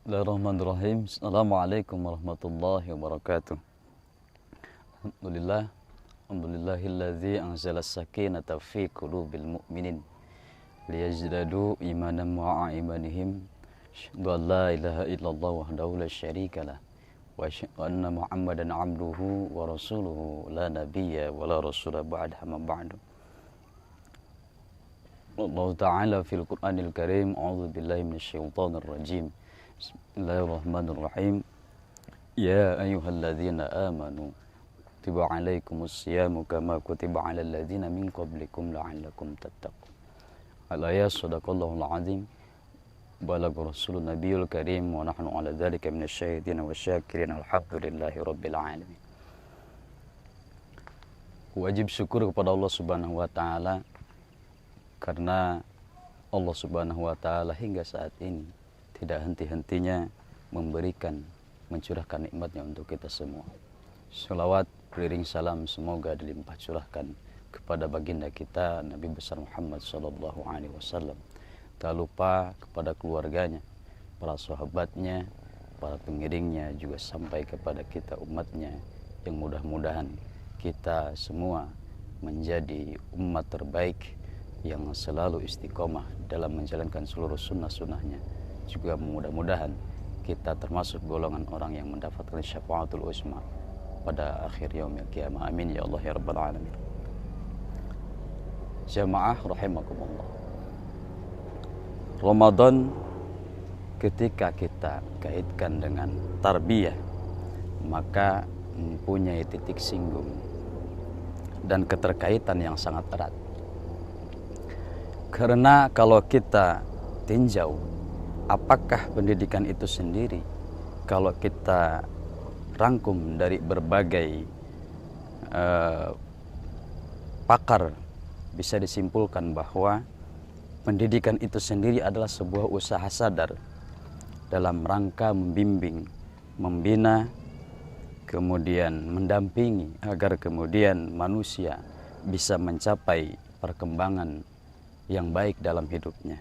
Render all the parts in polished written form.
Bismillahirrahmanirrahim. Assalamualaikum warahmatullahi wabarakatuh. Alhamdulillah. Alhamdulillahilladzi anzala as-sakinata fi qulubil mu'minin liyazdadu imanan ma'a imanihim. Asyhadu an la ilaha illallah wahdahu la syarikalah wa asyhadu anna Muhammadan 'abduhu wa rasuluhu la nabiyya wa la rasula ba'da ma ba'du. Allah Ta'ala fil Qur'anil Karim, a'udzu billahi minasyaitonir rajim. Bismillahirrahmanirrahim. Ya ayyuhalladzina amanu kutiba alaikumus syiyamu kama kutiba alal ladzina min qablikum la'allakum tattaqun. Al-ayat sadaqallahul azim. Balagha rasulun nabiyul karim wa nahnu ala dzalika minasyahidin wasyakirin. Alhamdulillahi rabbil alamin. Wajib syukur kepada Allah Subhanahu wa taala karena Allah Subhanahu wa taala hingga saat ini tidak henti-hentinya memberikan, mencurahkan nikmatnya untuk kita semua. Shalawat beriring salam semoga dilimpah curahkan kepada baginda kita Nabi besar Muhammad sallallahu alaihi wasallam. Tak lupa kepada keluarganya, para sahabatnya, para pengiringnya, juga sampai kepada kita umatnya, yang mudah-mudahan kita semua menjadi umat terbaik yang selalu istiqomah dalam menjalankan seluruh sunnah-sunnahnya. Juga mudah-mudahan kita termasuk golongan orang yang mendapatkan syafaatul uzma pada akhir yaumil qiyamah. Amin ya Allah ya rabbal alamin. Jamaah rahimakumullah. Ramadan ketika kita kaitkan dengan tarbiyah maka mempunyai titik singgung dan keterkaitan yang sangat erat. Karena kalau kita tinjau apakah pendidikan itu sendiri, kalau kita rangkum dari berbagai pakar, bisa disimpulkan bahwa pendidikan itu sendiri adalah sebuah usaha sadar dalam rangka membimbing, membina, kemudian mendampingi agar kemudian manusia bisa mencapai perkembangan yang baik dalam hidupnya.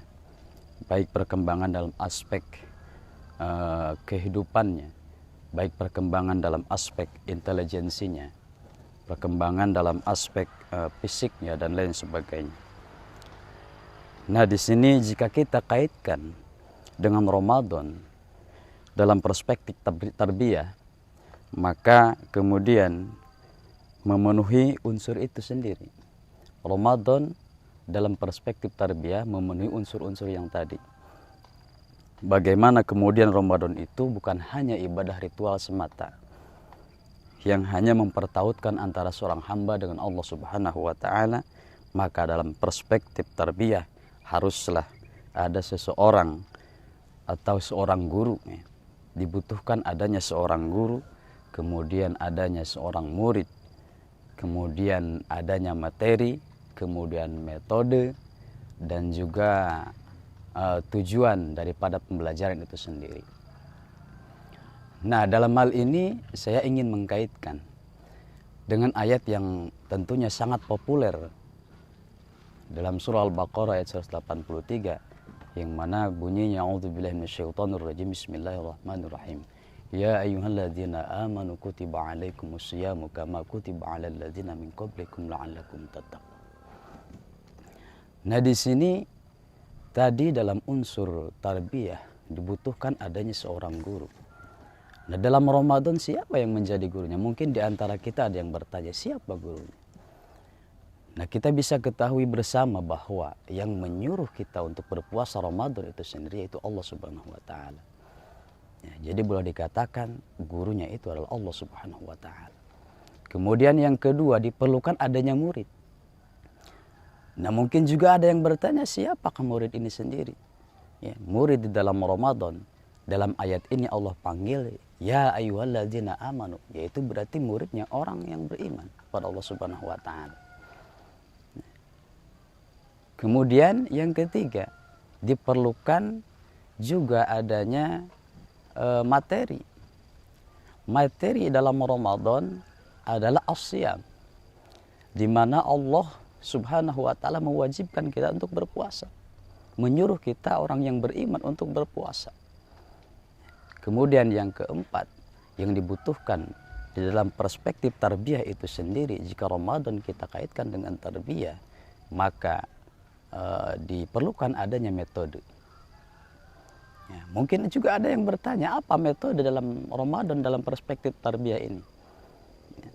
Baik perkembangan dalam aspek kehidupannya, baik perkembangan dalam aspek intelijensinya, perkembangan dalam aspek fisiknya dan lain sebagainya. Nah, di sini jika kita kaitkan dengan Ramadan dalam perspektif tarbiyah, maka kemudian memenuhi unsur itu sendiri. Ramadan dalam perspektif tarbiyah memenuhi unsur-unsur yang tadi. Bagaimana kemudian Ramadan itu bukan hanya ibadah ritual semata yang hanya mempertautkan antara seorang hamba dengan Allah Subhanahu wa taala, maka dalam perspektif tarbiyah haruslah ada seseorang atau seorang guru. Dibutuhkan adanya seorang guru, kemudian adanya seorang murid, kemudian adanya materi, kemudian metode, dan juga tujuan daripada pembelajaran itu sendiri. Nah, dalam hal ini saya ingin mengkaitkan dengan ayat yang tentunya sangat populer dalam surah Al-Baqarah ayat 183, yang mana bunyinya a'udzubillahi minasyaitonirrajim, bismillahirrahmanirrahim. Ya ayyuhalladzina amanu kutiba alaikumus syiyamu kama kutiba alal ladzina min qablikum la'allakum tattaqun. Nah, di sini tadi dalam unsur tarbiyah dibutuhkan adanya seorang guru. Nah, dalam Ramadan siapa yang menjadi gurunya? Mungkin di antara kita ada yang bertanya, siapa gurunya? Nah, kita bisa ketahui bersama bahwa yang menyuruh kita untuk berpuasa Ramadan itu sendiri yaitu Allah Subhanahu wa taala. Ya, jadi boleh dikatakan gurunya itu adalah Allah Subhanahu wa taala. Kemudian yang kedua, diperlukan adanya murid. Nah, mungkin juga ada yang bertanya, siapakah murid ini sendiri? Ya, murid di dalam Ramadan, dalam ayat ini Allah panggil ya ayyuhalladzina amanu, yaitu berarti muridnya orang yang beriman kepada Allah Subhanahu wa taala. Kemudian yang ketiga, diperlukan juga adanya materi. Materi dalam Ramadan adalah as-siyam, di mana Allah Subhanahu wa ta'ala mewajibkan kita untuk berpuasa, menyuruh kita orang yang beriman untuk berpuasa. Kemudian yang keempat, yang dibutuhkan di dalam perspektif tarbiyah itu sendiri, jika Ramadan kita kaitkan dengan tarbiyah, maka diperlukan adanya metode. Ya, mungkin juga ada yang bertanya, apa metode dalam Ramadan dalam perspektif tarbiyah ini? Ya,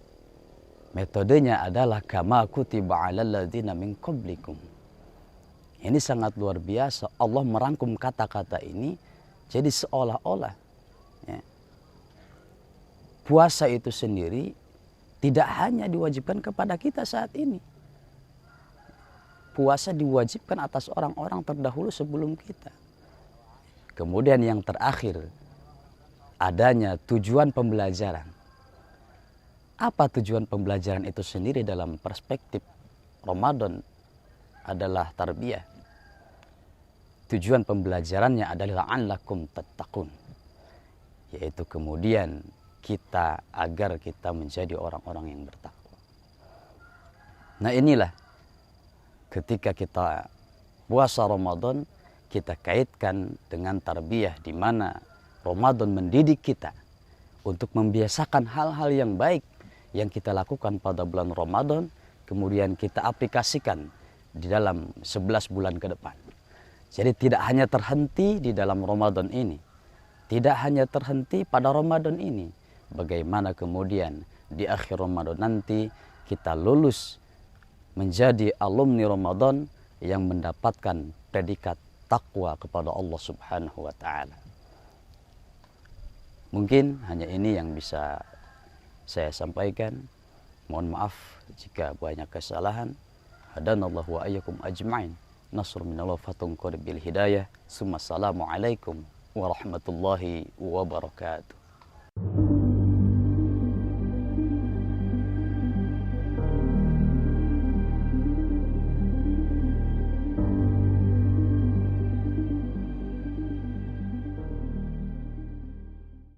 metodenya adalah kama kutiba 'alal ladzina min qablikum. Ini sangat luar biasa. Allah merangkum kata-kata ini jadi seolah-olah ya, puasa itu sendiri tidak hanya diwajibkan kepada kita saat ini. Puasa diwajibkan atas orang-orang terdahulu sebelum kita. Kemudian yang terakhir, adanya tujuan pembelajaran. Apa tujuan pembelajaran itu sendiri dalam perspektif Ramadan adalah tarbiyah. Tujuan pembelajarannya adalah la'allakum tattaqun, yaitu kemudian agar kita menjadi orang-orang yang bertakwa. Nah inilah ketika kita puasa Ramadan, kita kaitkan dengan tarbiyah, di mana Ramadan mendidik kita untuk membiasakan hal-hal yang baik yang kita lakukan pada bulan Ramadan, kemudian kita aplikasikan di dalam 11 bulan ke depan. Jadi tidak hanya terhenti di dalam Ramadan ini, tidak hanya terhenti pada Ramadan ini. Bagaimana kemudian di akhir Ramadan nanti kita lulus menjadi alumni Ramadan yang mendapatkan predikat takwa kepada Allah Subhanahu wa Ta'ala. Mungkin hanya ini yang bisa saya sampaikan. Mohon maaf jika banyak kesalahan. Hadanallahu wa ayyakum ajma'in. Nasr minallah fatun qaribil hidayah. Assalamualaikum warahmatullahi wabarakatuh.